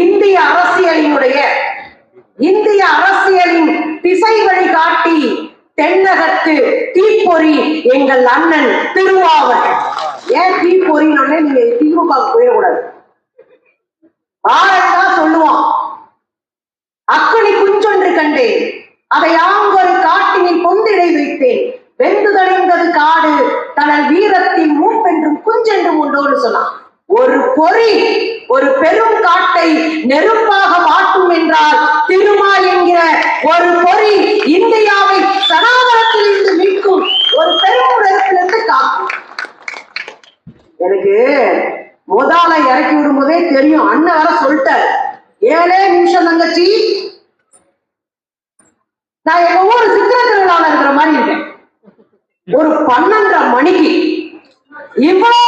இந்திய அரசியலின் திசை வழிகாட்டி தென்னகத்து தீப்பொறி எங்கள் அண்ணன் திருவாவூர். ஏன் தீப்பொறின்னு நீங்க திமுக போயிடக்கூடாது. ஆரத்தான் சொல்லுவான், அக்குனி குஞ்சொன்று கண்டேன், அதை ஆங்கொரு காட்டினில் பொந்திடை வைத்தேன், வெந்து தணிந்தது காடு தனல் வீரத்தின் மூப்பென்றும் குஞ்சென்றும் உண்டோன்னு சொன்னான். ஒரு பொறி ஒரு பெரும் காட்டை நெருப்பாக மாற்றும் என்றால் திருமா என்கிற ஒரு பொறி இந்தியாவை சனாதனத்தில் இருந்து மீட்கும் ஒரு பெரும் இடத்திலிருந்து காக்கும். எனக்கு முதல இறக்கி விடும்போதே தெரியும், அண்ணன் வர சொல்லிட்டார், 7 நிமிஷம் தங்கச்சி, நான் எங்க ஊர் சித்திர திருவிழாவில் இருக்கிற மாதிரி இருக்கேன். ஒரு 12:30 மணிக்கு இவ்வளவு